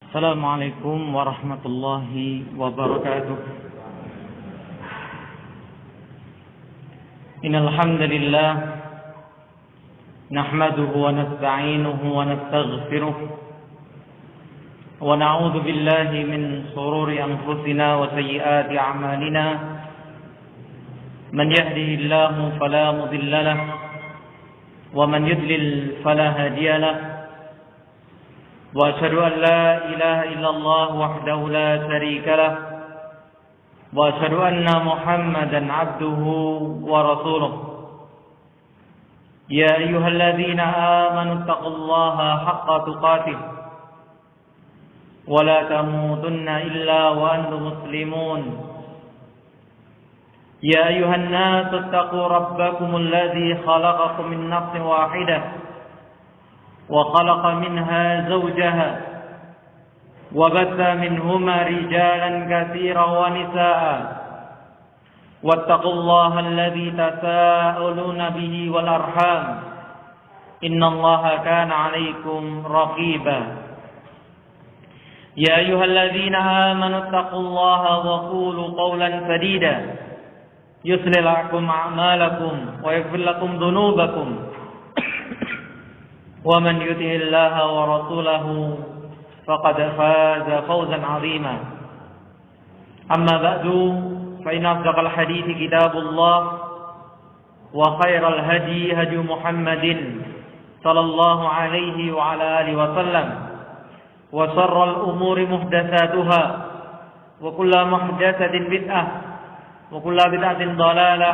Assalamualaikum warahmatullahi wabarakatuh. Innal hamdalillah nahmaduhu wa nasta'inuhu wa nastaghfiruh wa na'udzu billahi min shururi anfusina wa sayyiati a'malina. Man yahdihillahu fala mudilla lahu wa man yudlil fala hadiya lahu. وأشهد أن لا إله إلا الله وحده لا شريك له وأشهد أن محمدا عبده ورسوله يا أيها الذين آمنوا اتقوا الله حق تقاته ولا تموتن إلا وأنتم مسلمون يا أيها الناس اتقوا ربكم الذي خلقكم من نفس واحدة وخلق منها زوجها وبث منهما رجالا كثيرا ونساء واتقوا الله الذي تساءلون به والأرحام إن الله كان عليكم رقيبا يا أيها الذين آمنوا اتقوا الله وقولوا قولا سديدا يصلح لكم أعمالكم ويغفر لكم ذنوبكم ومن يطع الله ورسوله فقد فاز فوزا عظيما أما بعد فإن أصدق الحديث كتاب الله وخير الهدي هدي محمد صلى الله عليه وعلى آله وسلم وشر الأمور محدثاتها وكل محدثة بدعة وكل بدعة ضلالة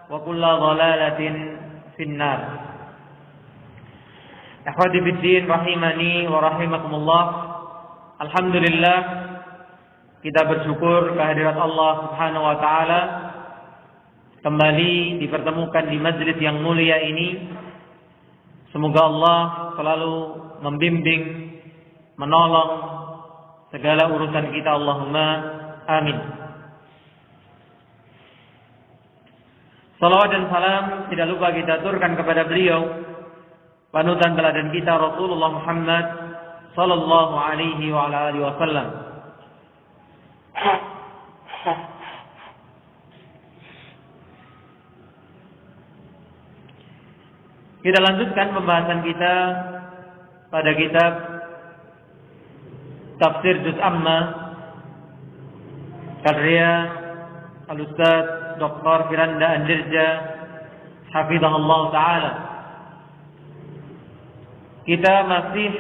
وكل ضلالة في النار. Akhwati fiddin rahimani wa rahimakumullah. Alhamdulillah, kita bersyukur kehadirat Allah Subhanahu wa taala kembali dipertemukan di majlis yang mulia ini. Semoga Allah selalu membimbing, menolong segala urusan kita, Allahumma amin. Salawat dan salam tidak lupa kita aturkan kepada beliau, panutan teladan kita Rasulullah Muhammad sallallahu alaihi wa ala alihi wasallam. Kita lanjutkan pembahasan kita pada kitab Tafsir Juz Amma karya Al-Ustaz Dr. Firanda Andirja hafizahullah taala. Kita masih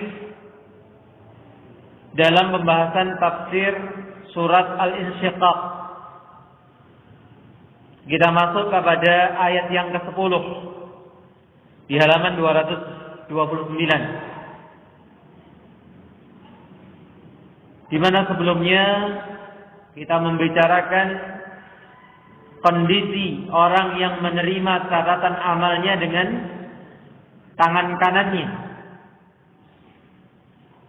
dalam pembahasan tafsir surat Al-Insyiqaq. Kita masuk kepada ayat yang ke-10 di halaman 229. Di mana sebelumnya kita membicarakan kondisi orang yang menerima catatan amalnya dengan tangan kanannya.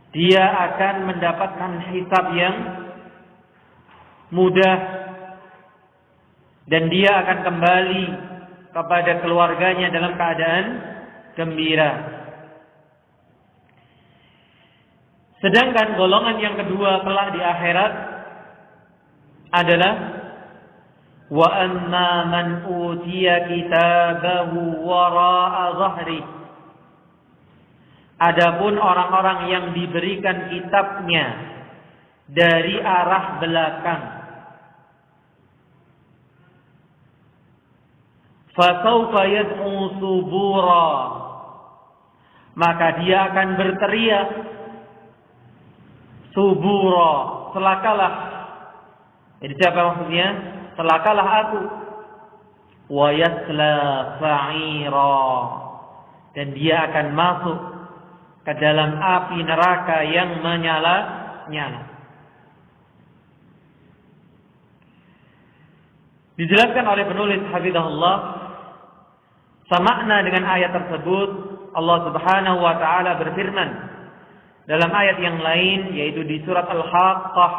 Dia akan mendapatkan hisab yang mudah dan dia akan kembali kepada keluarganya dalam keadaan gembira. Sedangkan golongan yang kedua kelak di akhirat adalah wa amma man utiya kitabahu wara'a dhahri. Adapun orang-orang yang diberikan kitabnya dari arah belakang, fasawfa yad'u subura, maka dia akan berteriak subura, celakalah. Jadi siapa maksudnya? Celakalah aku. Wa yasla sa'ira, dan dia akan masuk ke dalam api neraka yang menyala-nyala. Dijelaskan oleh penulis hafizahullah, samakna dengan ayat tersebut Allah Subhanahu wa taala berfirman dalam ayat yang lain, yaitu di surat Al-Haqqah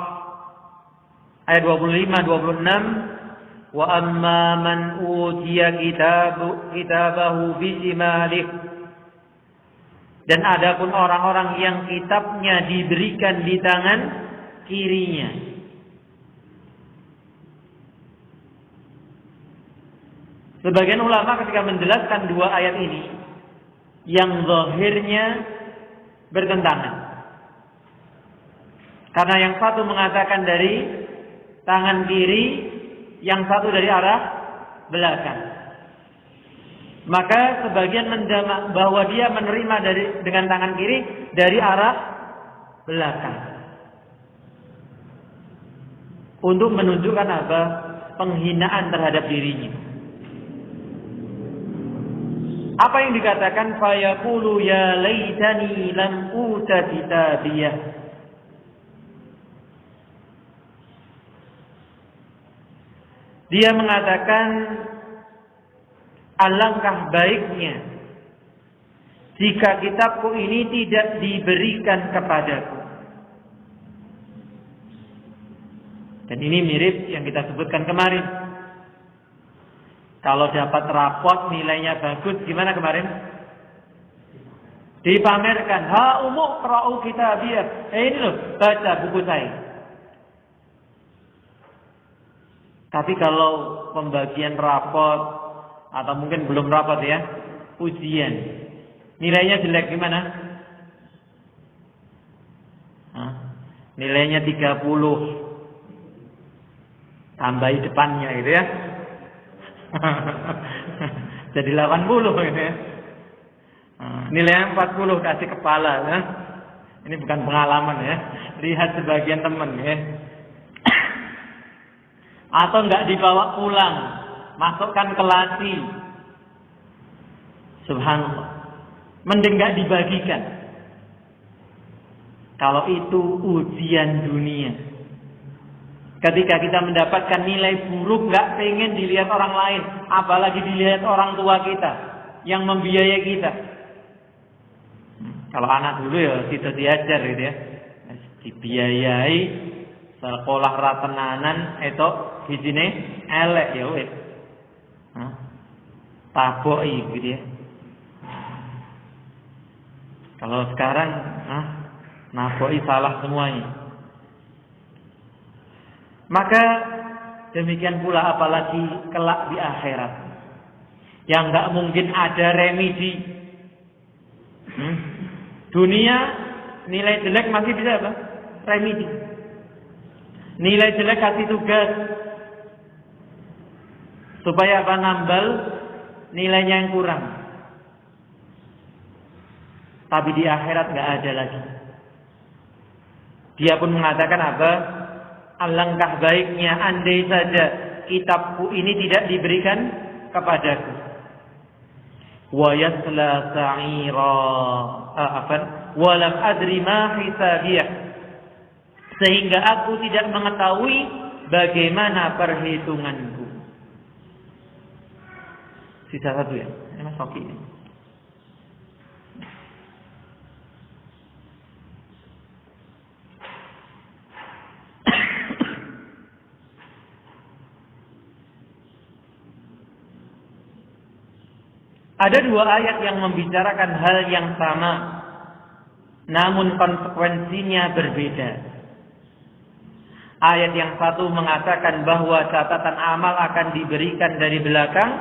ayat 25-26, wa amma man utiya kitabahu bi shimalih. Dan adapun orang-orang yang kitabnya diberikan di tangan kirinya. Sebagian ulama ketika menjelaskan dua ayat ini, yang zahirnya bertentangan. Karena yang satu mengatakan dari tangan kiri, yang satu dari arah belakang. Maka sebagian menjamak bahwa dia menerima dengan tangan kiri dari arah belakang. Untuk menunjukkan apa? Penghinaan terhadap dirinya. Apa yang dikatakan fayaqulu ya laitani lam uta kitabiyah. Dia mengatakan alangkah baiknya jika kitabku ini tidak diberikan kepadaku. Dan ini mirip yang kita sebutkan kemarin. Kalau dapat rapot nilainya bagus, gimana kemarin? Dipamerkan. Ha umuk ra'u kitabiyah. Ini loh, baca buku saya. Tapi kalau pembagian rapot atau mungkin belum rapot ya, ujian, nilainya jelek gimana? Nilainya 30, tambahi depannya gitu ya. Jadi 80 gitu ya. Nilainya 40 kasih kepala ya. Ini bukan pengalaman ya. Lihat sebagian teman ya. Atau enggak dibawa pulang, masukkan ke laci. Subhanallah. Mending enggak dibagikan. Kalau itu ujian dunia. Ketika kita mendapatkan nilai buruk, enggak pengen dilihat orang lain, apalagi dilihat orang tua kita yang membiayai kita. Kalau anak dulu ya kita diajar gitu ya, dibiayai sekolah ratenanan itu hijine elek ya wis. Taboki gitu ya. Kalau sekarang naboki salah semuanya. Maka demikian pula apalagi kelak di akhirat. Yang enggak mungkin ada remedi. Dunia nilai jelek masih bisa apa? Remedi. Nilai jelek kasih tugas supaya apa? Nambal nilainya yang kurang. Tapi di akhirat enggak ada lagi. Dia pun mengatakan apa? Alangkah baiknya andai saja kitabku ini tidak diberikan kepadaku. Wa yasla sa'ira wa lam adri ma hisabiyah. Sehingga aku tidak mengetahui bagaimana perhitunganku. Sisa satu ya. Ini Mas Soki. Ada dua ayat yang membicarakan hal yang sama, namun konsekuensinya berbeda. Ayat yang satu mengatakan bahwa catatan amal akan diberikan dari belakang,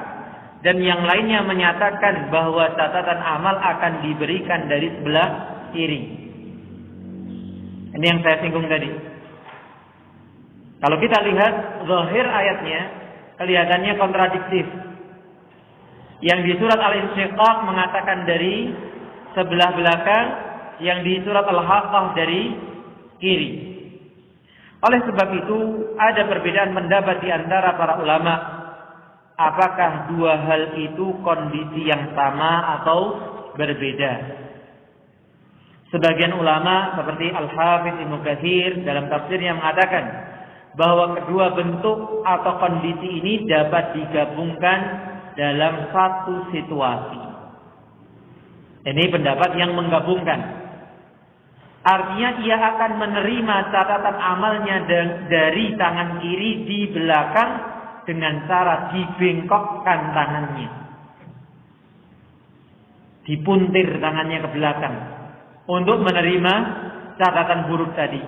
dan yang lainnya menyatakan bahwa catatan amal akan diberikan dari sebelah kiri. Ini yang saya singgung tadi. Kalau kita lihat zahir ayatnya, kelihatannya kontradiktif. Yang di surat Al-Insyiqaq mengatakan dari sebelah belakang, yang di surat Al-Haqqah dari kiri. Oleh sebab itu ada perbedaan pendapat di antara para ulama. Apakah dua hal itu kondisi yang sama atau berbeda? Sebagian ulama seperti Al-Hafidz Ibnu Katsir dalam tafsirnya mengatakan bahwa kedua bentuk atau kondisi ini dapat digabungkan dalam satu situasi. Ini pendapat yang menggabungkan. Artinya ia akan menerima catatan amalnya dari tangan kiri di belakang dengan cara dibengkokkan tangannya. dipuntir tangannya ke belakang untuk menerima catatan buruk tadi.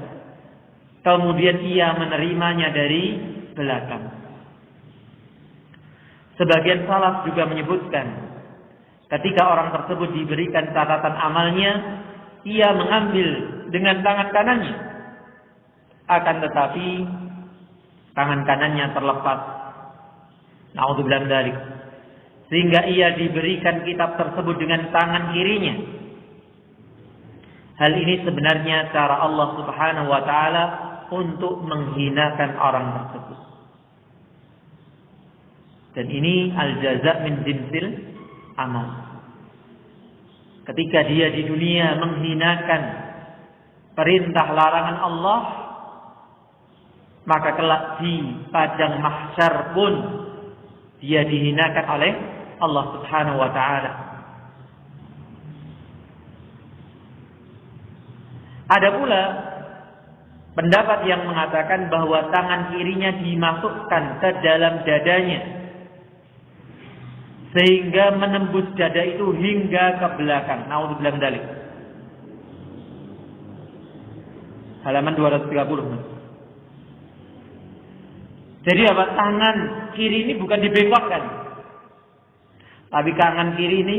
Kemudian ia menerimanya dari belakang. Sebagian salaf juga menyebutkan, ketika orang tersebut diberikan catatan amalnya, ia mengambil dengan tangan kanannya. Akan tetapi tangan kanannya terlepas. Na'udzubillah min dzalik. Sehingga ia diberikan kitab tersebut dengan tangan kirinya. Hal ini sebenarnya cara Allah Subhanahu wa taala untuk menghinakan orang tersebut. Dan ini al-jaza' min jinsil amal. Ketika dia di dunia menghinakan perintah larangan Allah, maka kelak di padang mahsyar pun dia dihinakan oleh Allah Subhanahu wa taala. Ada pula pendapat yang mengatakan bahwa tangan kirinya dimasukkan ke dalam dadanya sehingga menembus dada itu hingga ke belakang. Na'udzubillah min dzalik. Halaman 230. Jadi apa? Tangan kiri ini bukan dibengkokkan, tapi tangan kiri ini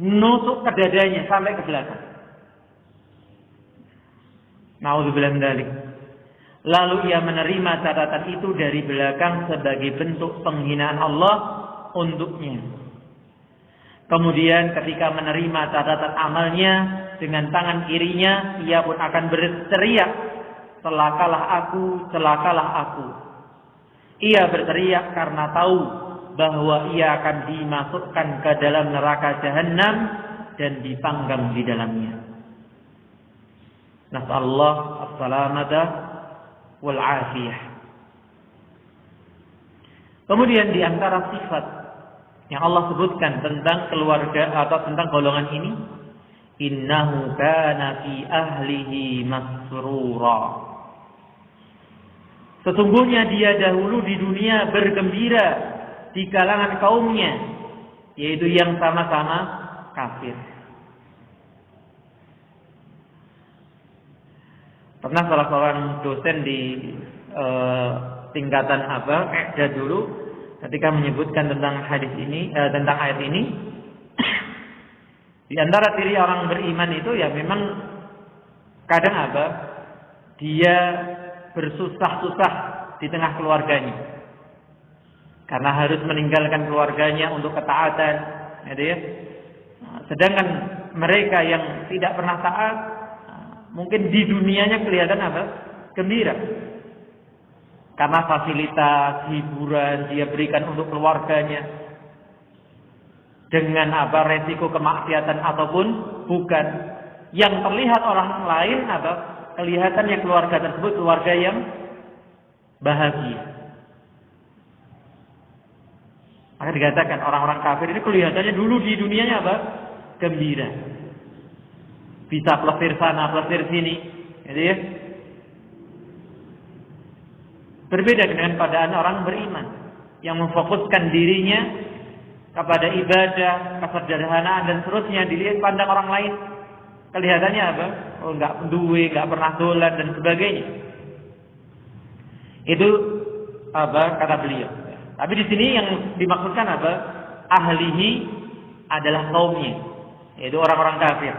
nusuk ke dadanya sampai ke belakang. Na'udzubillah min dzalik. Lalu ia menerima catatan itu dari belakang sebagai bentuk penghinaan Allah untuknya. Kemudian ketika menerima catatan amalnya dengan tangan kirinya, ia pun akan berteriak, celakalah aku, celakalah aku. Ia berteriak karena tahu bahwa ia akan dimasukkan ke dalam neraka Jahannam dan dipanggang di dalamnya. Nas'alullah as-salamata wal afiyah. Kemudian di antara sifat yang Allah sebutkan tentang keluarga atau tentang golongan ini, innahu kana fi ahlihi masrura. Sesungguhnya dia dahulu di dunia bergembira di kalangan kaumnya, yaitu yang sama-sama kafir. Pernah salah seorang dosen di tingkatan I'dad dulu, ketika menyebutkan tentang hadis ini, tentang ayat ini, di antara ciri orang beriman itu ya memang kadang dia bersusah-susah di tengah keluarganya, karena harus meninggalkan keluarganya untuk ketaatan, gitu ya. Sedangkan mereka yang tidak pernah taat, mungkin di dunianya kelihatan gembira, karena fasilitas hiburan dia berikan untuk keluarganya, dengan resiko kemaksiatan ataupun bukan. Yang terlihat orang lain kelihatannya keluarga tersebut keluarga yang bahagia. Maka dikatakan orang-orang kafir ini kelihatannya dulu di dunianya gembira. Bisa plesir sana, plesir sini, gitu ya. Berbeda dengan keadaan orang beriman yang memfokuskan dirinya kepada ibadah, kesederhanaan dan seterusnya, dilihat pandang orang lain. Kelihatannya Oh, enggak duwe, enggak pernah dolan dan sebagainya. Itu kata beliau. Tapi di sini yang dimaksudkan ahlihi adalah kaumnya, yaitu orang-orang kafir.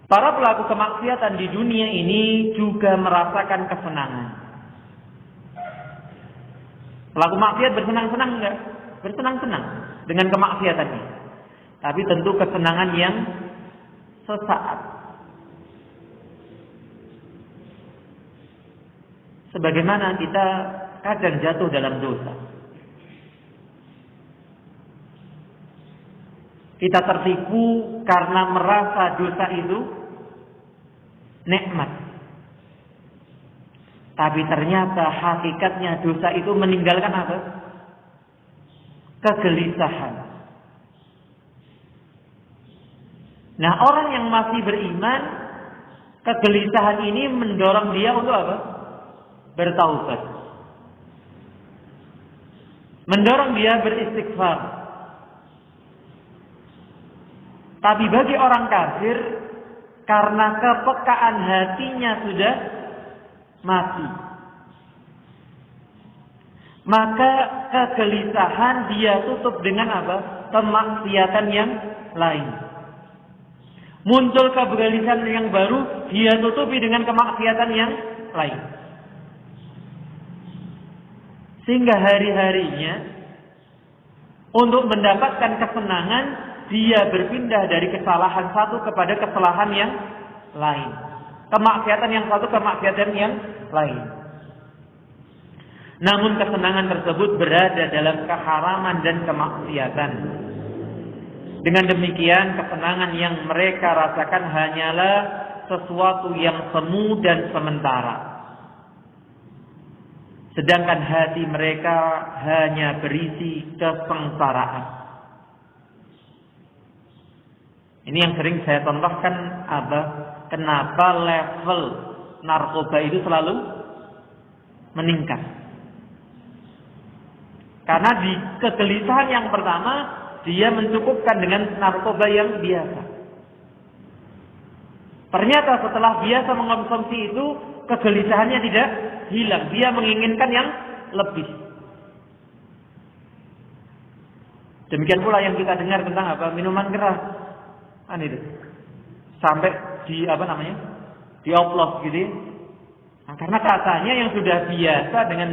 Para pelaku kemaksiatan di dunia ini juga merasakan kesenangan. Pelaku maksiat bersenang-senang enggak? Bersenang-senang dengan kemaksiatannya. Tapi tentu kesenangan yang sesaat. Sebagaimana kita kadang jatuh dalam dosa. Kita tertipu karena merasa dosa itu nikmat. Tapi ternyata hakikatnya dosa itu meninggalkan kegelisahan. Nah, orang yang masih beriman, kegelisahan ini mendorong dia untuk bertaubat. Mendorong dia beristighfar. Tapi bagi orang kafir, karena kepekaan hatinya sudah mati, maka kegelisahan dia tutup dengan apa? Kemaksiatan yang lain. Muncul kegelisahan yang baru, dia tutupi dengan kemaksiatan yang lain. Sehingga hari-harinya untuk mendapatkan kesenangan, dia berpindah dari kesalahan satu kepada kesalahan yang lain. Kemaksiatan yang satu, kemaksiatan yang lain. Namun kesenangan tersebut berada dalam keharaman dan kemaksiatan. Dengan demikian, kesenangan yang mereka rasakan hanyalah sesuatu yang semu dan sementara. Sedangkan hati mereka hanya berisi kesengsaraan. Ini yang sering saya contohkan, kenapa level narkoba itu selalu meningkat. Karena di kegelisahan yang pertama, dia mencukupkan dengan narkoba yang biasa. Ternyata setelah biasa mengkonsumsi itu, kegelisahannya tidak hilang. Dia menginginkan yang lebih. Demikian pula yang kita dengar tentang minuman keras. Itu. Sampai dioplos gitu. Nah, karena katanya yang sudah biasa dengan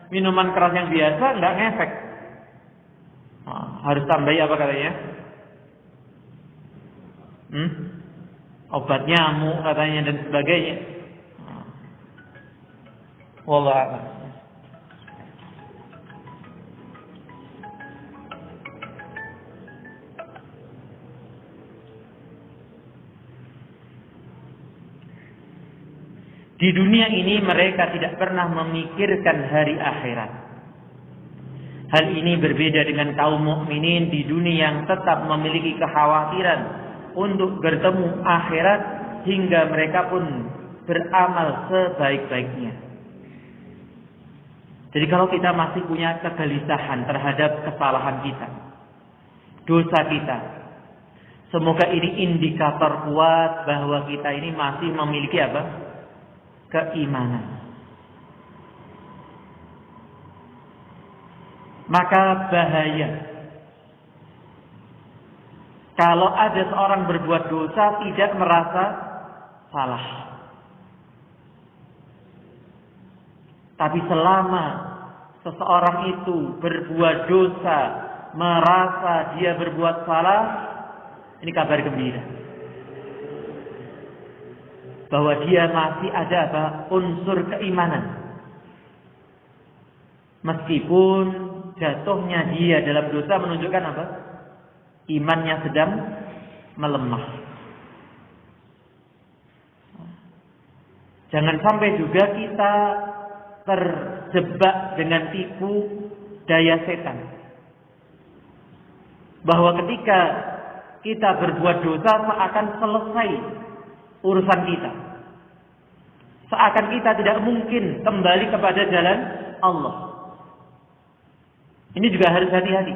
minuman keras yang biasa nggak ngefek. Harus tambahi apa katanya? Obat nyamuk katanya dan sebagainya. Wallahu a'lam. Di dunia ini mereka tidak pernah memikirkan hari akhirat. Hal ini berbeda dengan kaum mukminin di dunia yang tetap memiliki kekhawatiran untuk bertemu akhirat hingga mereka pun beramal sebaik-baiknya. Jadi kalau kita masih punya kegelisahan terhadap kesalahan kita, dosa kita, semoga ini indikator kuat bahwa kita ini masih memiliki keimanan. Maka bahaya kalau ada seorang berbuat dosa tidak merasa salah. Tapi selama seseorang itu berbuat dosa merasa dia berbuat salah, ini kabar gembira. Bahwa dia masih ada unsur keimanan. Meskipun jatuhnya dia dalam dosa menunjukkan imannya sedang melemah. Jangan sampai juga kita terjebak dengan tipu daya setan. Bahwa ketika kita berbuat dosa seakan selesai urusan kita. Seakan kita tidak mungkin kembali kepada jalan Allah. Ini juga harus hati-hati.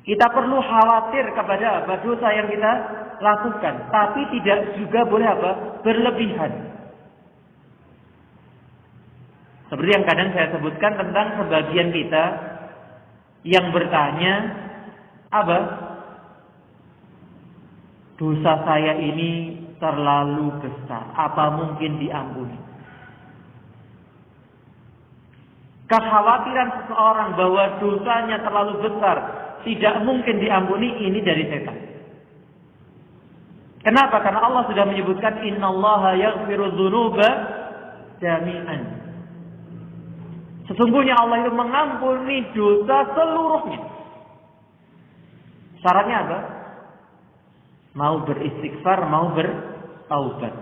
Kita perlu khawatir kepada dosa yang kita lakukan, tapi tidak juga boleh berlebihan. Seperti yang kadang saya sebutkan tentang sebagian kita yang bertanya, dosa saya ini terlalu besar, apa mungkin diampuni? Kekhawatiran seseorang bahwa dosanya terlalu besar, tidak mungkin diampuni, ini dari setan. Kenapa? Karena Allah sudah menyebutkan innallaha yaghfiru dzunuba jami'an. Sesungguhnya Allah itu mengampuni dosa seluruhnya. Syaratnya apa? Mau beristighfar, mau bertaubat.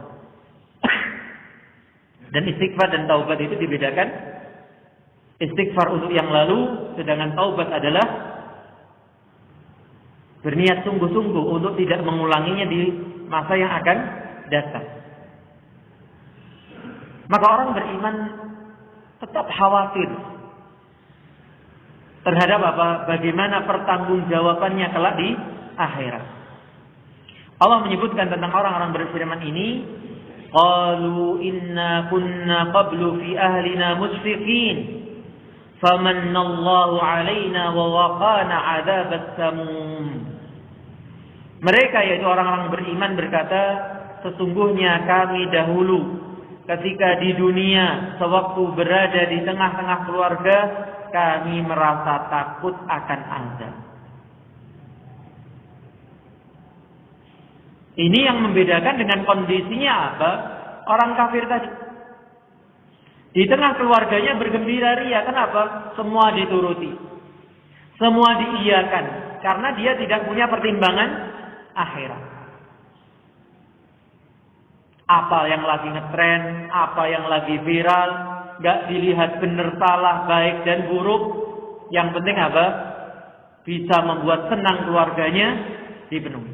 Dan istighfar dan taubat itu dibedakan. Istighfar untuk yang lalu, sedangkan taubat adalah berniat sungguh-sungguh untuk tidak mengulanginya di masa yang akan datang. Maka orang beriman tetap khawatir terhadap bagaimana pertanggungjawabannya kelak di akhirat. Allah menyebutkan tentang orang-orang berfirman ini, qalu inna kunna qablu fi ahlina musfiqin famannallahu alaina wa waqana adzabas samum. Mereka, yaitu orang-orang beriman, berkata, sesungguhnya kami dahulu ketika di dunia sewaktu berada di tengah-tengah keluarga, kami merasa takut akan azab. Ini yang membedakan dengan kondisinya apa? Orang kafir tadi. Di tengah keluarganya bergembira ria. Kenapa? Semua dituruti. Semua diiyakan. Karena dia tidak punya pertimbangan akhirat. Apa yang lagi ngetren, apa yang lagi viral, gak dilihat benar salah, baik dan buruk. Yang penting apa? Bisa membuat senang keluarganya dipenuhi.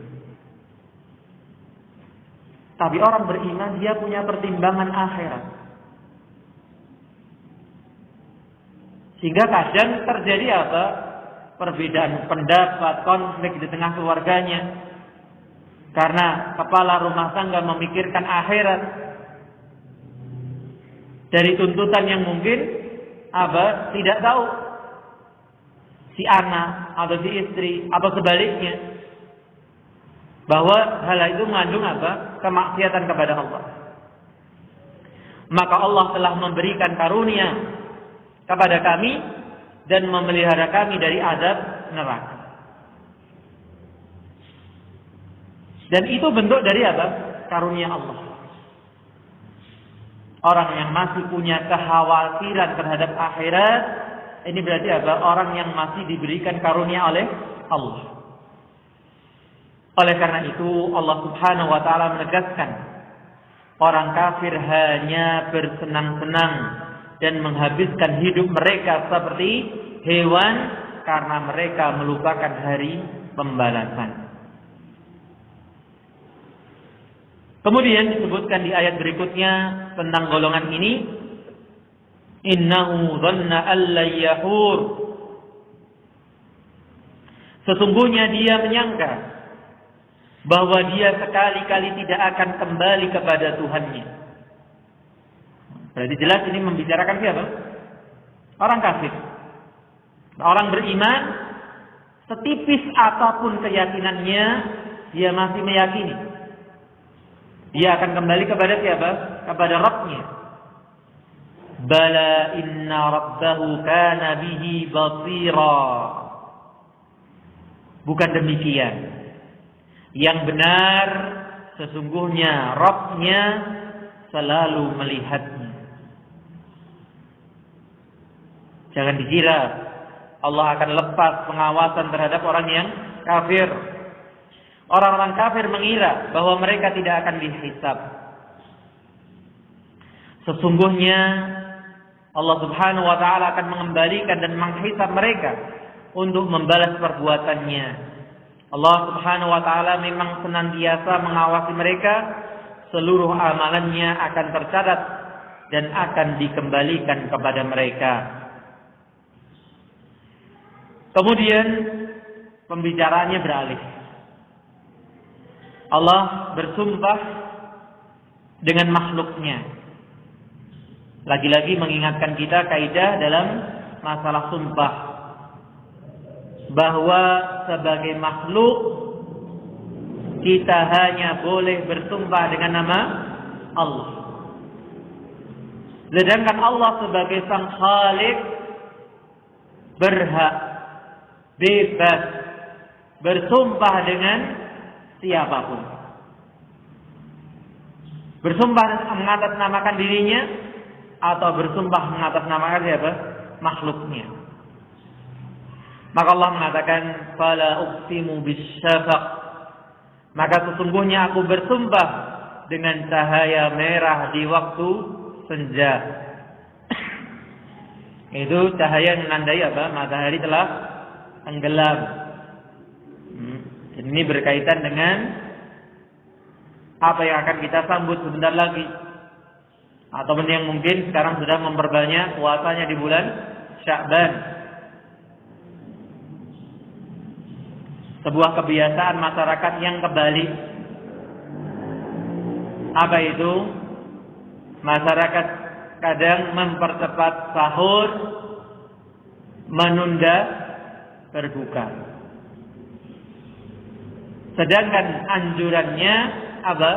Tapi orang beriman, dia punya pertimbangan akhirat. Sehingga kadang terjadi apa? Perbedaan pendapat, konflik di tengah keluarganya. Karena kepala rumah tangga memikirkan akhirat. Dari tuntutan yang mungkin apa? Tidak tahu. Si anak atau si istri atau sebaliknya. Bahwa hal itu mengandung apa? Kemaksiatan kepada Allah. Maka Allah telah memberikan karunia kepada kami dan memelihara kami dari azab neraka. Dan itu bentuk dari apa? Karunia Allah. Orang yang masih punya kekhawatiran terhadap akhirat, ini berarti apa? Orang yang masih diberikan karunia oleh Allah. Oleh karena itu Allah Subhanahu wa taala menegaskan, orang kafir hanya bersenang-senang dan menghabiskan hidup mereka seperti hewan karena mereka melupakan hari pembalasan. Kemudian disebutkan di ayat berikutnya tentang golongan ini, innahu dhanna alla yahur. Sesungguhnya dia menyangka bahwa dia sekali-kali tidak akan kembali kepada Tuhannya. Berarti jelas ini membicarakan siapa? Orang kafir. Orang beriman, setipis apapun keyakinannya, dia masih meyakini dia akan kembali kepada siapa? Kepada Rabb-Nya. Bala inna rabbahu kana bihi basira. Bukan demikian. Yang benar sesungguhnya Rabb-Nya selalu melihatnya. Jangan dikira Allah akan lepas pengawasan terhadap orang yang kafir. Orang-orang kafir mengira bahwa mereka tidak akan dihisab. Sesungguhnya Allah Subhanahu wa taala akan mengembalikan dan menghisab mereka untuk membalas perbuatannya. Allah Subhanahu wa taala memang senantiasa mengawasi mereka, seluruh amalannya akan tercatat dan akan dikembalikan kepada mereka. Kemudian pembicaraannya beralih. Allah bersumpah dengan makhluknya. Lagi-lagi mengingatkan kita kaidah dalam masalah sumpah, bahwa sebagai makhluk kita hanya boleh bersumpah dengan nama Allah. Sedangkan Allah sebagai Sang Khalik berhak bebas bersumpah dengan siapapun. Bersumpah mengatasnamakan dirinya atau bersumpah mengatasnamakan siapa? Makhluknya. Maka Allah mengatakan, "Fala uqsimu bisyafaq." Maka sesungguhnya aku bersumpah dengan cahaya merah di waktu senja. Itu cahaya yang menandai apa? Matahari telah tenggelam. Ini berkaitan dengan apa yang akan kita sambut sebentar lagi, atau yang mungkin sekarang sudah memperbanyak puasanya di bulan Sya'ban. sebuah kebiasaan masyarakat yang kebalik. Apa itu? Masyarakat kadang mempercepat sahur, menunda berbuka. Sedangkan anjurannya apa?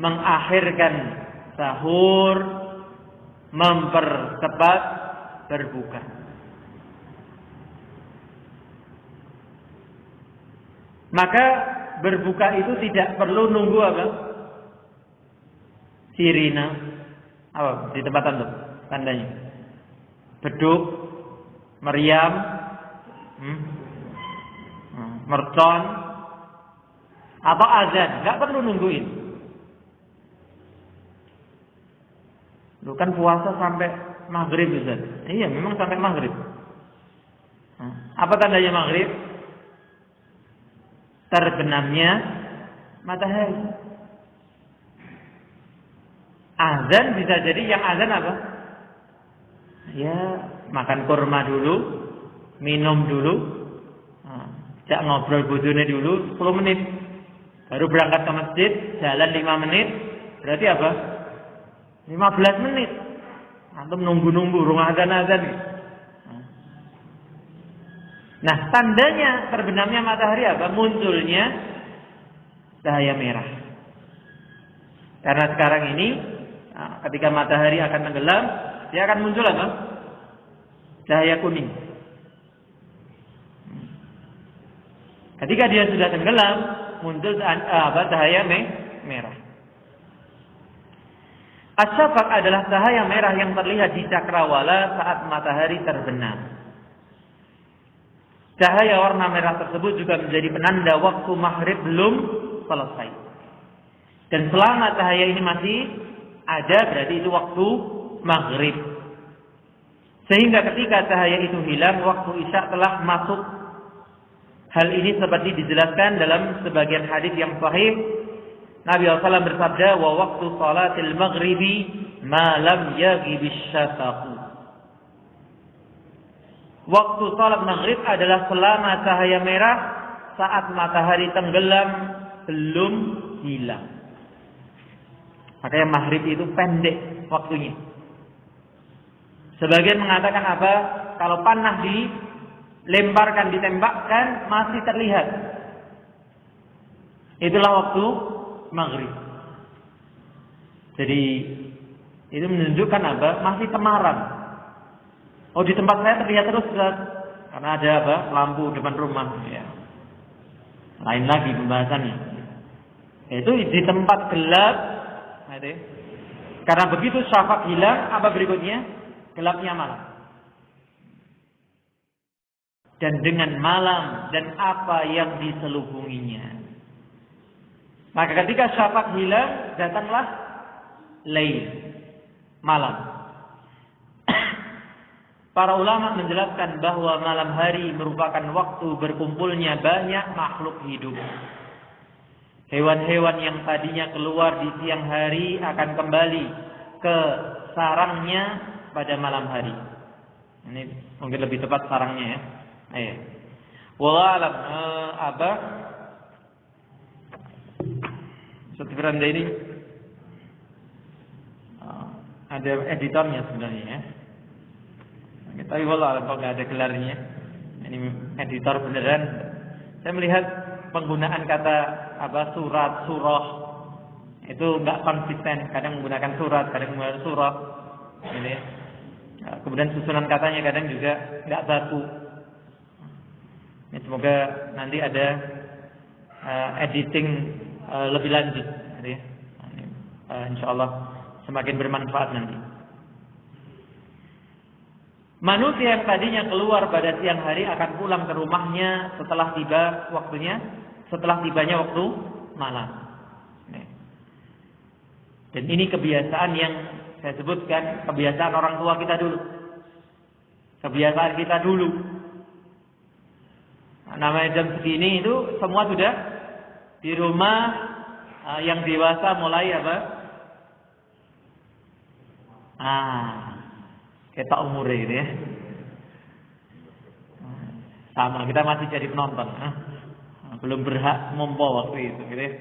Mengakhirkan sahur, mempercepat berbuka. Maka berbuka itu tidak perlu nunggu apa? Sirina. Apa? Di tempat antum tandanya. Beduk, meriam, mercon, atau azan. Nggak perlu nungguin. Lu kan puasa sampai maghrib, Ustaz. Iya, memang sampai maghrib. Apa tandanya maghrib? Terbenamnya matahari. Azan bisa jadi yang azan apa? Ya, makan kurma dulu, minum dulu, jak ngobrol bojone dulu 10 menit. Baru berangkat ke masjid, jalan 5 menit. Berarti apa? 15 menit. Antum nunggu-nunggu rumah azan-azan. Nah, tandanya terbenamnya matahari apa? Munculnya cahaya merah. Karena sekarang ini ketika matahari akan tenggelam, dia akan muncul apa? Cahaya kuning. Ketika dia sudah tenggelam, muncul cahaya merah. Asyafaq adalah cahaya merah yang terlihat di cakrawala saat matahari terbenam. Cahaya warna merah tersebut juga menjadi penanda waktu maghrib belum selesai. Dan selama cahaya ini masih ada, berarti itu waktu maghrib. Sehingga ketika cahaya itu hilang, waktu isya telah masuk. Hal ini seperti dijelaskan dalam sebagian hadis yang sahih. Nabi SAW bersabda, wa waktu salatil maghribi ma lam yaghibis syafaqu. Waktu salat maghrib adalah selama cahaya merah saat matahari tenggelam belum hilang. Makanya maghrib itu pendek waktunya. Sebagian mengatakan apa? Kalau panah dilemparkan, ditembakkan masih terlihat. Itulah waktu maghrib. Jadi itu menunjukkan apa? Masih temaram. Oh, di tempat saya terlihat terus, karena ada apa? Lampu depan rumah. Ya. Lain lagi pembahasannya. Itu di tempat gelap. Karena begitu syafaq hilang, apa berikutnya? Gelapnya malam. Dan dengan malam dan apa yang diselubunginya. Maka ketika syafaq hilang, datanglah lail, malam. Para ulama menjelaskan bahwa malam hari merupakan waktu berkumpulnya banyak makhluk hidup. Hewan-hewan yang tadinya keluar di siang hari akan kembali ke sarangnya pada malam hari. Ini mungkin lebih tepat sarangnya ya. Ayo. Wallahu a'lam. Apa? Seteran ini ada editornya sebenarnya ya. Tapi wallah kalau nggak ada gelarnya, ini editor beneran. Saya melihat penggunaan kata apa surat, surah itu nggak konsisten. Kadang menggunakan surat, kadang menggunakan surah. Ini. Kemudian susunan katanya kadang juga nggak satu. Ini semoga nanti ada editing lebih lanjut. Insya Allah semakin bermanfaat nanti. Manusia yang tadinya keluar pada siang hari akan pulang ke rumahnya setelah tibanya waktu malam. Dan ini kebiasaan yang saya sebutkan, kebiasaan orang tua kita dulu. Kebiasaan kita dulu. Namanya jam segini itu semua sudah di rumah, yang dewasa mulai apa? Kita umurnya gitu ya. Sama, kita masih jadi penonton. belum berhak membawa waktu itu, gitu ya.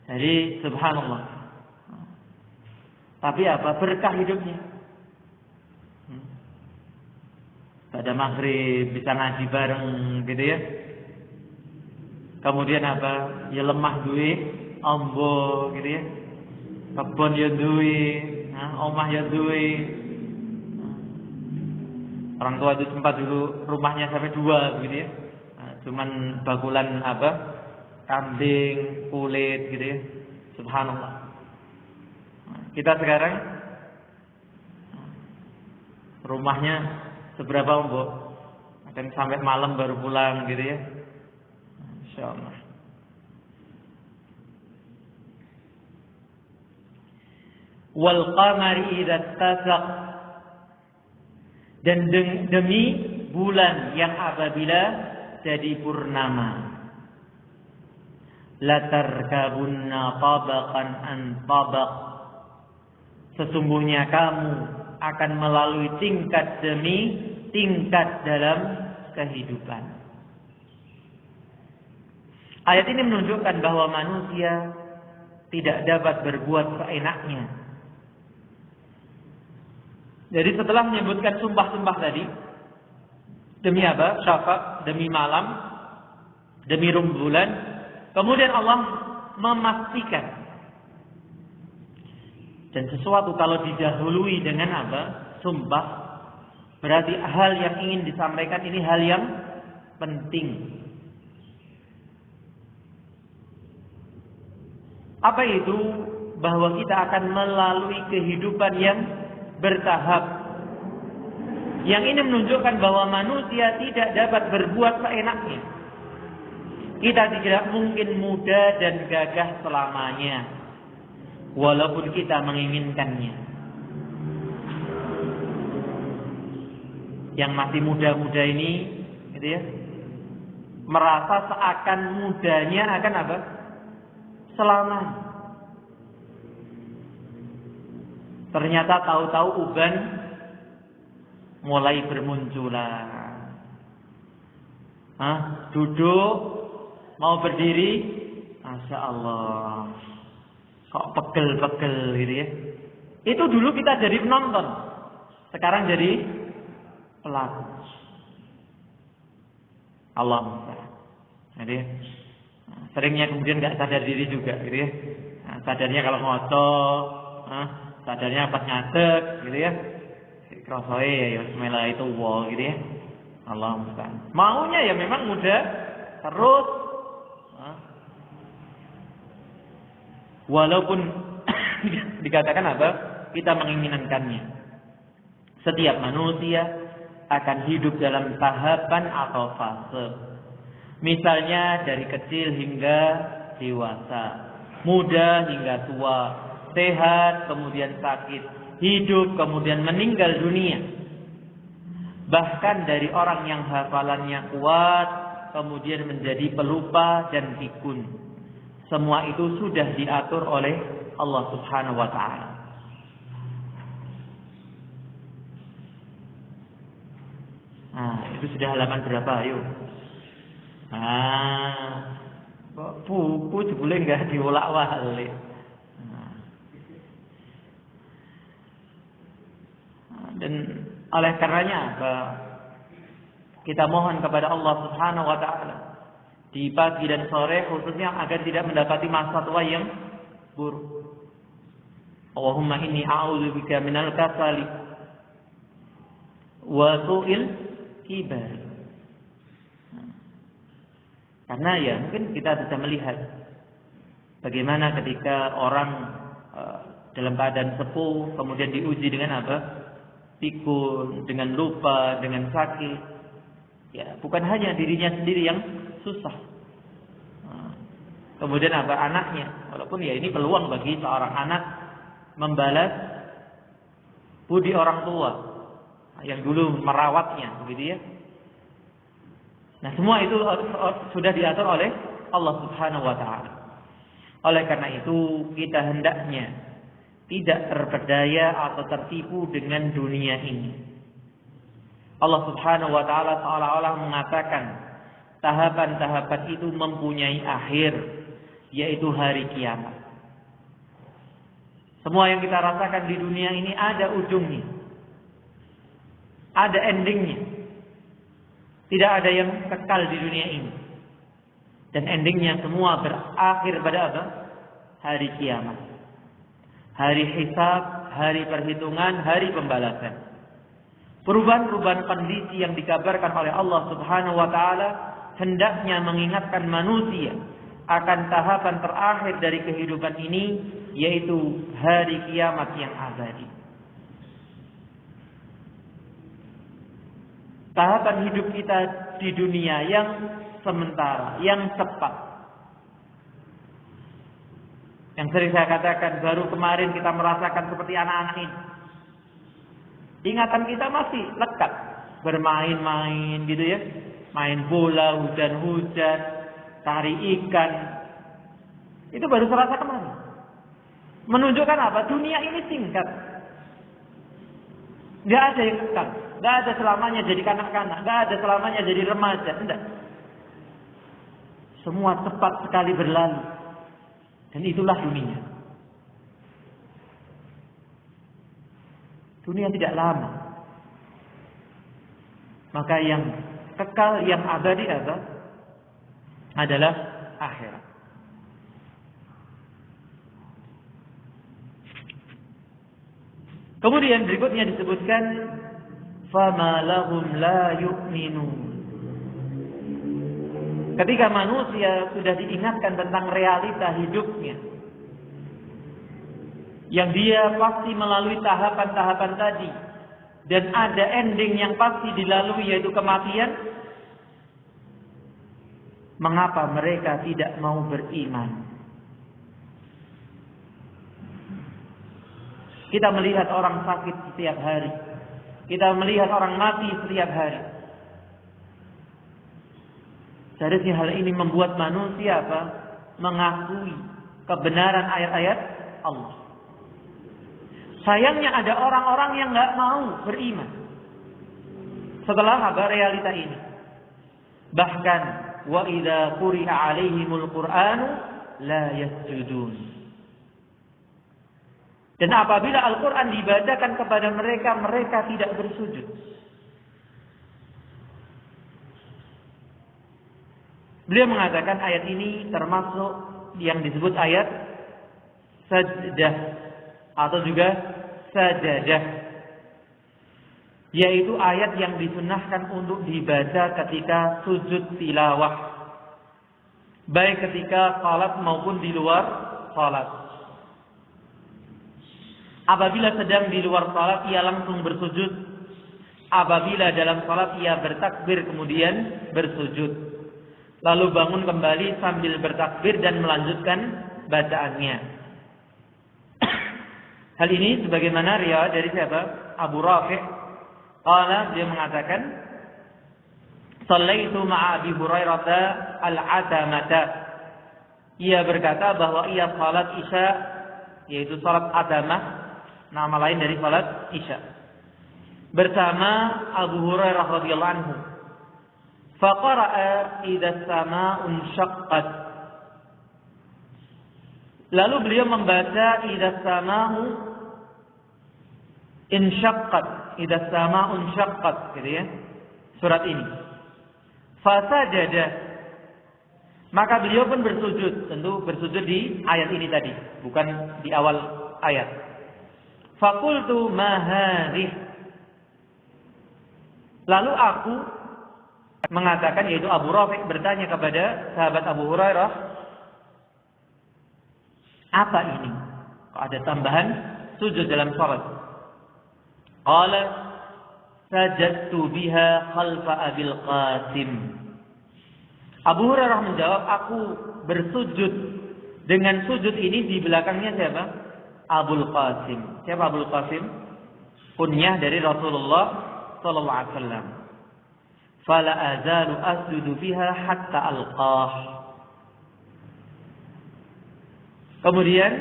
Jadi subhanallah. Tapi apa? Berkah hidupnya. Pada maghrib bisa ngaji bareng, gitu ya. Kemudian apa? Ya lemah duwe, ambo, gitu ya. Kebon ya duwe, omah ya duwe. Orang tua itu sempat dulu rumahnya sampai 2, gitu ya. Cuman bakulan apa? Kambing, kulit, gitu ya. Subhanallah. Kita sekarang rumahnya seberapa, Mbok? Akan sampai malam baru pulang, gitu ya. Insyaallah. Wal qamari idza tasaq, dan demi bulan yang apabila jadi purnama. Latarkabunna tabaqan an tabaq, sesungguhnya kamu akan melalui tingkat demi tingkat dalam kehidupan. Ayat ini menunjukkan bahwa manusia tidak dapat berbuat seenaknya. Jadi setelah menyebutkan sumpah-sumpah tadi, demi apa? Syafaq, demi malam, demi rembulan, kemudian Allah memastikan. Dan sesuatu kalau didahului dengan apa? Sumpah, berarti hal yang ingin disampaikan ini hal yang penting. Apa itu? Bahwa kita akan melalui kehidupan yang bertahap. Yang ini menunjukkan bahwa manusia tidak dapat berbuat seenaknya. Kita tidak mungkin muda dan gagah selamanya, walaupun kita menginginkannya. Yang masih muda-muda ini, gitu ya, merasa seakan mudanya akan apa? Selamanya. Ternyata tahu-tahu uban mulai bermunculan. Duduk, mau berdiri, Masya Allah, kok pegel-pegel gitu ya. Itu dulu kita jadi penonton, sekarang jadi pelaku. Allah musta'an. Jadi seringnya kemudian nggak sadar diri juga, gitu ya. Sadarnya kalau ngocok, sadarnya pas ngadeg, gitu ya. Krosoe ya semela itu wow, gitu ya. Allah musta'an. Maunya ya memang muda terus, walaupun dikatakan apa? Kita menginginkannya. Setiap manusia akan hidup dalam tahapan atau fase. Misalnya dari kecil hingga dewasa, muda hingga tua, sehat kemudian sakit, hidup kemudian meninggal dunia. Bahkan dari orang yang hafalannya kuat kemudian menjadi pelupa dan pikun. Semua itu sudah diatur oleh Allah Subhanahu wa taala. Itu sudah halaman berapa? Ayo. Buku jebule enggak diolak-walik. Dan oleh karenanya apa? Kita mohon kepada Allah Subhanahu wa taala di pagi dan sore khususnya agar tidak mendapati masa tua yang buruk. Allahumma inni a'udzubika minal kasali wa su'il kibar. Karena ya mungkin kita bisa melihat bagaimana ketika orang dalam keadaan sepuh kemudian diuji dengan apa? Pikun, dengan lupa, dengan sakit. Ya, bukan hanya dirinya sendiri yang susah. Kemudian apa? Anaknya. Walaupun ya ini peluang bagi seorang anak membalas budi orang tua yang dulu merawatnya, begitu ya. Nah, semua itu sudah diatur oleh Allah Subhanahu wa taala. Oleh karena itu, kita hendaknya tidak terpedaya atau tertipu dengan dunia ini. Allah Subhanahu wa taala seolah-olah mengatakan, tahapan-tahapan itu mempunyai akhir, yaitu hari kiamat. Semua yang kita rasakan di dunia ini ada ujungnya, ada endingnya. Tidak ada yang kekal di dunia ini. Dan endingnya semua berakhir pada apa? Hari kiamat. Hari hisab, hari perhitungan, hari pembalasan. Perubahan-perubahan kondisi yang dikabarkan oleh Allah Subhanahu wa taala hendaknya mengingatkan manusia akan tahapan terakhir dari kehidupan ini, yaitu hari kiamat yang abadi. Tahapan hidup kita di dunia yang sementara, yang cepat. Yang sering saya katakan, baru kemarin kita merasakan seperti anak-anak ini. Ingatan kita masih lekat, bermain-main gitu ya, main bola, hujan-hujan, cari ikan. Itu baru terasa kemarin. Menunjukkan apa? Dunia ini singkat. Gak ada yang kekal. Gak ada selamanya jadi kanak-kanak. Gak ada selamanya jadi remaja. Tidak. Semua cepat sekali berlalu. Dan itulah dunia. Dunia tidak lama. Maka yang kekal, yang abadi apa? Adalah akhirat. Kemudian berikutnya disebutkan fama lahum la yu'minun. Ketika manusia sudah diingatkan tentang realita hidupnya, yang dia pasti melalui tahapan-tahapan tadi, dan ada ending yang pasti dilalui, yaitu kematian, mengapa mereka tidak mau beriman? Kita melihat orang sakit setiap hari. Kita melihat orang mati setiap hari. Seharusnya hal ini membuat manusia apa? Mengakui kebenaran ayat-ayat Allah. Sayangnya ada orang-orang yang nggak mau beriman setelah apa realita ini. Bahkan wa idza quri'a 'alaihimul Qur'anu la yasjudun. Dan apabila Al-Quran dibacakan kepada mereka, mereka tidak bersujud. Beliau mengatakan ayat ini termasuk yang disebut ayat sajdah atau juga sajadah, yaitu ayat yang disunnahkan untuk dibaca ketika sujud tilawah, baik ketika salat maupun di luar salat. Apabila sedang di luar salat, ia langsung bersujud. Apabila dalam salat, ia bertakbir kemudian bersujud. Lalu bangun kembali sambil bertakbir dan melanjutkan bacaannya. Hal ini sebagaimana riwayat dari siapa? Abu Rafi'. Qala, dia mengatakan, Shallaitu ma'a Abi Hurairah al-atamata. Ia berkata bahwa ia salat isya, yaitu salat atamah, nama lain dari salat isya, bersama Abu Hurairah radhiyallahu anhu. Faqara'a idza as-samaa'u inshaqqat. Lalu beliau membaca idza as-samaa'u inshaqqat, idza as-samaa'u inshaqqat, gitu ya. Surat ini. Fasajada. Maka beliau pun bersujud, tentu bersujud di ayat ini tadi, bukan di awal ayat. Faqultu ma hadhihi. Lalu aku mengatakan, yaitu Abu Rafi' bertanya kepada sahabat Abu Hurairah, apa ini? Kok ada tambahan sujud dalam salat? Qala sajadtu biha khalfa Abil Qasim. Abu Hurairah menjawab, aku bersujud dengan sujud ini di belakangnya siapa? Abul Qasim. Siapa Abul Qasim? Kunyah dari Rasulullah sallallahu alaihi wasallam. Fala azalu asjudu fiha hatta alqah. Kemudian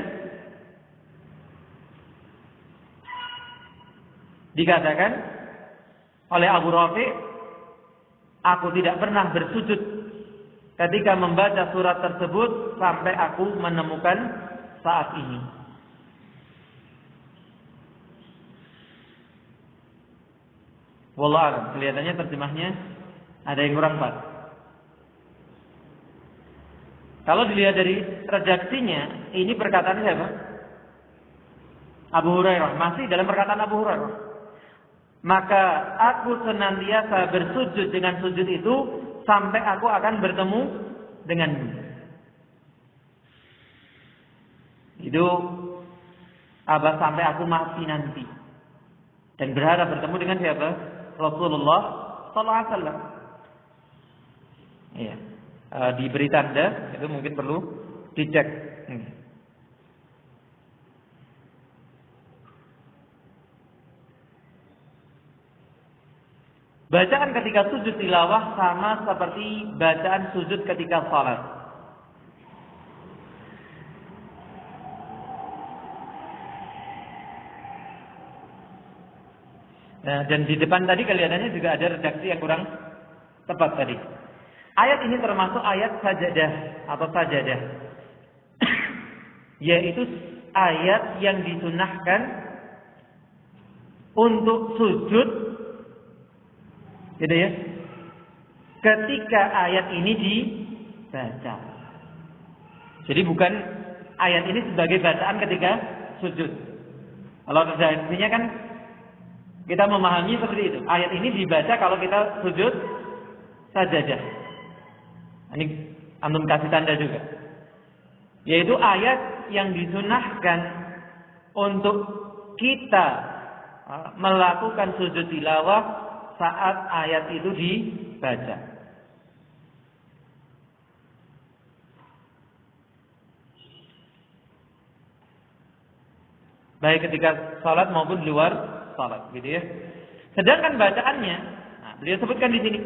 dikatakan oleh Abu Rafi', aku tidak pernah bersujud ketika membaca surat tersebut sampai aku menemukan saat ini. Wallahu a'lam. Kelihatannya terjemahnya ada yang kurang pas. Kalau dilihat dari redaksinya, ini perkataan siapa? Abu Hurairah. Masih dalam perkataan Abu Hurairah. Maka aku senantiasa bersujud dengan sujud itu sampai aku akan bertemu denganmu. Itu sampai aku mati nanti. Dan berharap bertemu dengan siapa? Rasulullah sallallahu alaihi wasallam. Iya. Diberi tanda, itu mungkin perlu dicek. Bacaan ketika sujud tilawah sama seperti bacaan sujud ketika salat. Nah, dan di depan tadi kelihatannya juga ada redaksi yang kurang tepat tadi. Ayat ini termasuk ayat sajadah atau sajadah. Yaitu ayat yang disunahkan untuk sujud, gitu ya, ketika ayat ini dibaca. Jadi bukan ayat ini sebagai bacaan ketika sujud. Kalau redaksinya kan kita memahami seperti itu. Ayat ini dibaca kalau kita sujud sajadah. Ini antum kasih tanda juga. Yaitu ayat yang disunahkan untuk kita melakukan sujud tilawah saat ayat itu dibaca. Baik ketika salat maupun di luar salat, gitu ya. Sedangkan bacaannya, beliau sebutkan di sini,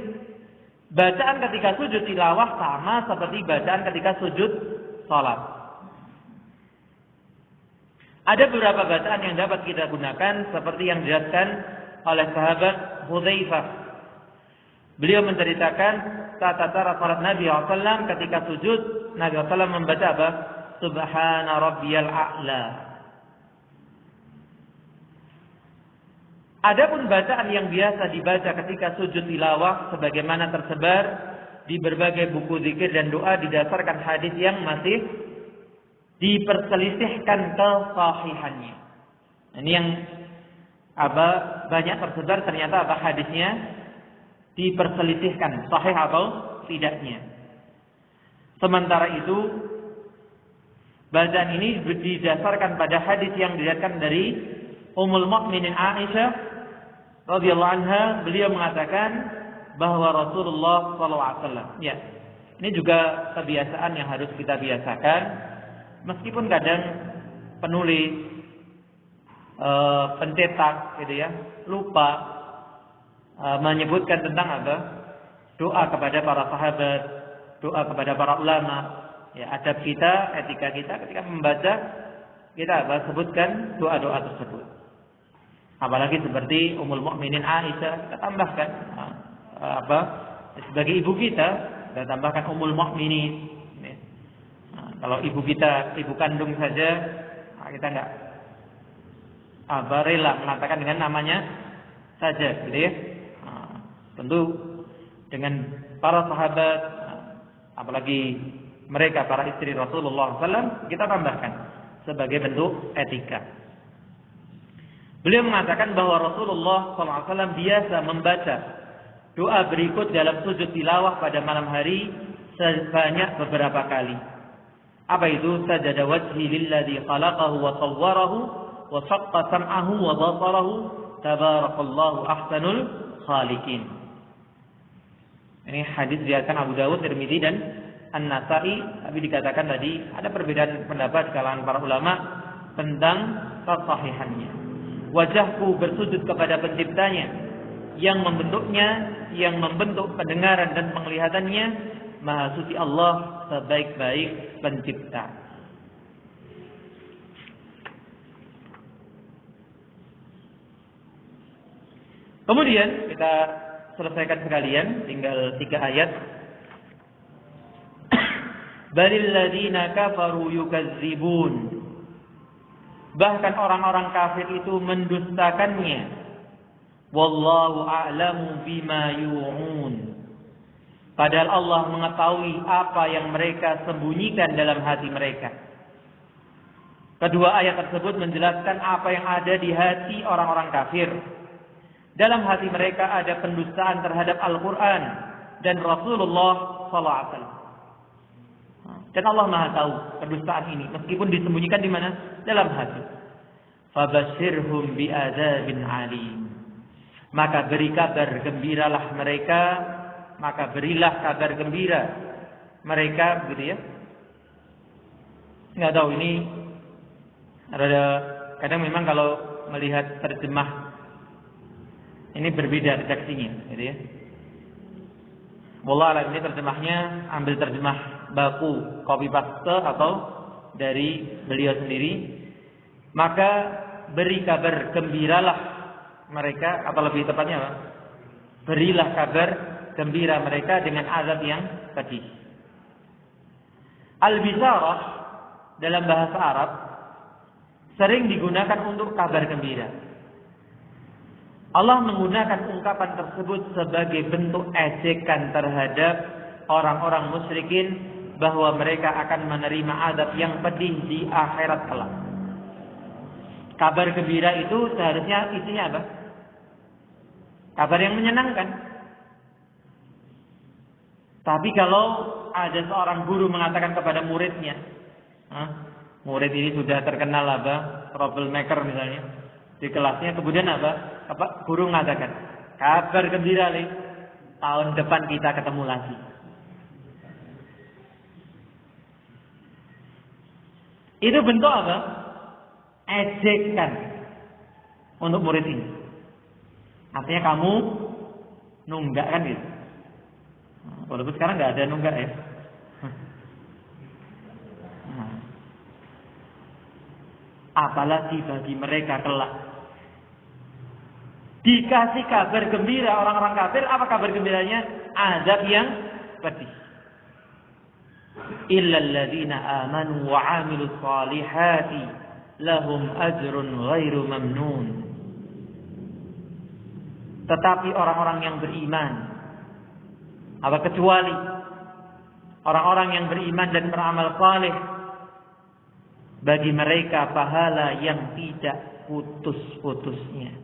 bacaan ketika sujud tilawah sama seperti bacaan ketika sujud salat. Ada beberapa bacaan yang dapat kita gunakan seperti yang dijelaskan oleh sahabat Hudzaifah. Beliau menceritakan tata cara salat Nabi SAW ketika sujud, Nabi SAW membaca apa? Subhana rabbiyal a'la. Adapun bacaan yang biasa dibaca ketika sujud tilawah sebagaimana tersebar di berbagai buku zikir dan doa didasarkan hadis yang masih diperselisihkan kesahihannya. Ini yang banyak tersebar ternyata hadisnya diperselisihkan sahih atau tidaknya. Sementara itu bacaan ini didasarkan pada hadis yang diriwayatkan dari Ummul Mukminin Aisyah radhiyallahu anha, beliau mengatakan bahwa Rasulullah SAW, ya, ini juga kebiasaan yang harus kita biasakan, meskipun kadang penulis, pencetak, gitu ya, lupa menyebutkan tentang doa kepada para sahabat, doa kepada para ulama, ya, adab kita, etika kita ketika membaca, kita sebutkan doa-doa tersebut. Apalagi seperti Ummul Mukminin Aisyah, kita tambahkan sebagai ibu kita tambahkan Ummul Mukminin. Kalau ibu kita, ibu kandung saja, kita enggak rela mengatakan dengan namanya saja, gitu ya. Tentu dengan para sahabat, apalagi mereka para istri Rasulullah SAW, kita tambahkan sebagai bentuk etika. Beliau mengatakan bahwa Rasulullah SAW biasa membaca doa berikut dalam sujud tilawah pada malam hari sebanyak beberapa kali. Apa itu? Sajada wajhi lilladzi khalaqahu wa sawwarahu wa shaqqa sam'ahu wa basarahu tabarakallahu ahsanul khaliqin. Ini hadis diriwayatkan Abu Dawud, Tirmidzi dan An-Nasa'i, tapi dikatakan tadi ada perbedaan pendapat di kalangan para ulama tentang kesahihannya. Wajahku bersujud kepada penciptanya yang membentuknya, yang membentuk pendengaran dan penglihatannya. Maha suci Allah sebaik-baik pencipta. Kemudian kita selesaikan sekalian, tinggal 3 ayat. balil ladzina kafaru yukadzibun. Bahkan orang-orang kafir itu mendustakannya. Wallahu a'lamu bima yu'un. Padahal Allah mengetahui apa yang mereka sembunyikan dalam hati mereka. Kedua ayat tersebut menjelaskan apa yang ada di hati orang-orang kafir. Dalam hati mereka ada pendustaan terhadap Al-Quran dan Rasulullah SAW. Dan Allah Maha tahu pendustaan ini, meskipun disembunyikan di mana? Dalam hati. Fabashirhum bi'adzabin alim. Maka beri kabar gembiralah mereka, maka berilah kabar gembira mereka, begitu ya. Nggak tahu ini ada, kadang memang kalau melihat terjemah ini berbeda redaksinya, gitu ya. Wallah alam, ini terjemahnya ambil terjemah baku, copy paste atau dari beliau sendiri. Maka beri kabar gembiralah mereka, atau lebih tepatnya apa? Berilah kabar gembira mereka dengan azab yang pedih. Al-bisarah dalam bahasa Arab sering digunakan untuk kabar gembira. Allah menggunakan ungkapan tersebut sebagai bentuk ejekan terhadap orang-orang musyrikin bahwa mereka akan menerima azab yang pedih di akhirat kelak. Kabar gembira itu seharusnya isinya apa? Kabar yang menyenangkan. Tapi kalau ada seorang guru mengatakan kepada muridnya, murid ini sudah terkenal apa? Troublemaker misalnya di kelasnya, kemudian apa? Guru mengatakan, kabar gembira nih, tahun depan kita ketemu lagi. Itu bentuk apa? Ejekan untuk murid ini. Artinya kamu nunggak kan gitu. Walaupun sekarang nggak ada nunggak ya. Apalagi bagi mereka kelak dikasih kabar gembira orang-orang kafir. Apa kabar gembiranya? Azab yang pedih. Illal ladzina amanu wa 'amilus shalihati lahum ajrun ghairu mamnun. Tetapi orang-orang yang beriman, apa kecuali orang-orang yang beriman dan beramal saleh, bagi mereka pahala yang tidak putus-putusnya.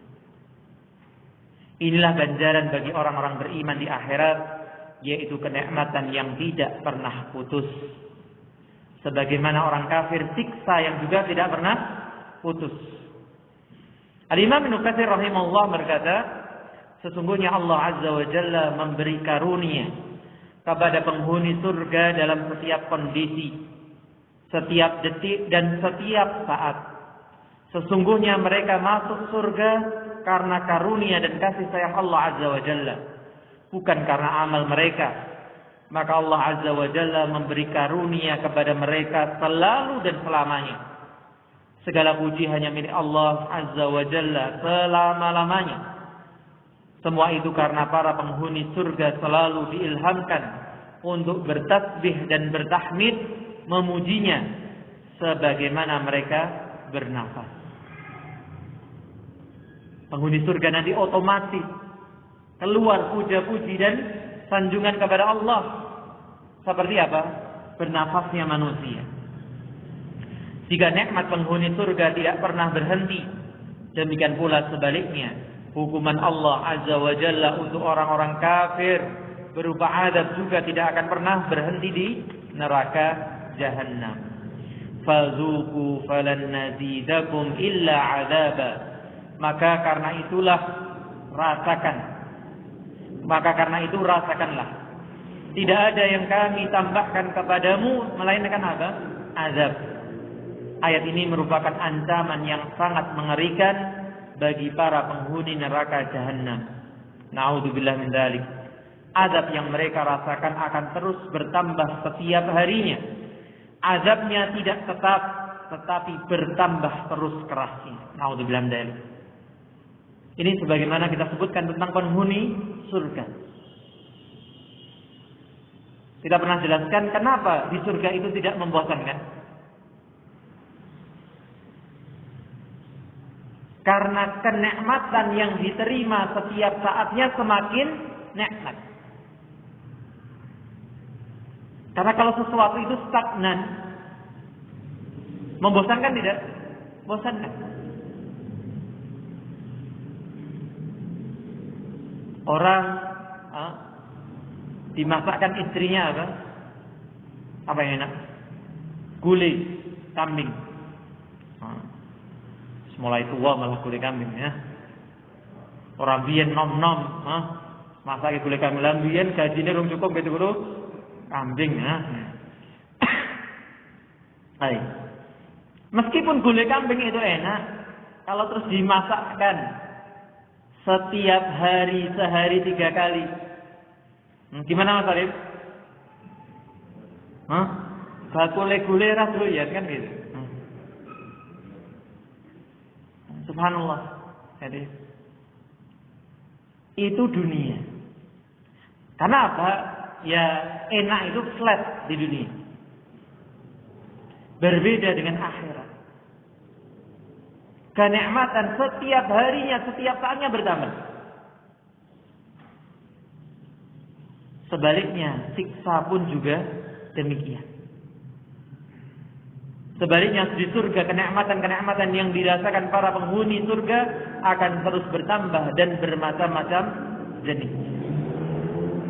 Inilah ganjaran bagi orang-orang beriman di akhirat, yaitu kenikmatan yang tidak pernah putus. Sebagaimana orang kafir, siksa yang juga tidak pernah putus. Al-Imam Ibnu Katsir rahimahullah berkata, sesungguhnya Allah Azza wa Jalla memberi karunia kepada penghuni surga dalam setiap kondisi, setiap detik dan setiap saat. Sesungguhnya mereka masuk surga karena karunia dan kasih sayang Allah Azza wa Jalla, bukan karena amal mereka. Maka Allah Azza wa Jalla memberi karunia kepada mereka selalu dan selamanya. Segala puji hanya milik Allah Azza wa Jalla selama-lamanya. Semua itu karena para penghuni surga selalu diilhamkan untuk bertasbih dan bertahmid, memujinya sebagaimana mereka bernafas. Penghuni surga nanti otomatis keluar puja-puji dan sanjungan kepada Allah. Seperti apa? Bernafasnya manusia. Jika nikmat penghuni surga tidak pernah berhenti, demikian pula sebaliknya, hukuman Allah Azza wa Jalla untuk orang-orang kafir berupa azab juga tidak akan pernah berhenti di neraka Jahannam. Fazuqu falan nazidakum illa azaba. Maka karena itu rasakanlah. Tidak ada yang kami tambahkan kepadamu melainkan apa? Azab. Ayat ini merupakan ancaman yang sangat mengerikan bagi para penghuni neraka Jahannam. Na'udzubillah min dzalik. Azab yang mereka rasakan akan terus bertambah setiap harinya. Azabnya tidak tetap, tetapi bertambah terus kerasnya. Na'udzubillah min dzalik. Ini sebagaimana kita sebutkan tentang penghuni surga. Kita pernah jelaskan kenapa di surga itu tidak membosankan. Karena kenikmatan yang diterima setiap saatnya semakin nikmat. Karena kalau sesuatu itu stagnan, membosankan tidak? Bosankan. Orang dimasakkan istrinya apa? Apa yang enak? Gulai kambing. Mulai tua malah gulai kambing ya. Orang biyen nom-nom, masak gulai kambing lan biyen gajine rung cukup gitu bro. Kambing ya. Hai. Meskipun gulai kambing itu enak, kalau terus dimasakkan setiap hari sehari 3 kali. Gimana Mas Arif? Bakule-gule ras ya kan gitu. Subhanallah. Jadi itu dunia. Karena apa? Ya enak itu flat di dunia. Berbeda dengan akhirat. Kenikmatan setiap harinya, setiap saatnya bertambah. Sebaliknya, siksa pun juga demikian. Sebaliknya di surga kenikmatan-kenikmatan yang dirasakan para penghuni surga akan terus bertambah dan bermacam-macam jenis.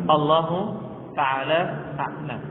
Allahu ta'ala a'lam.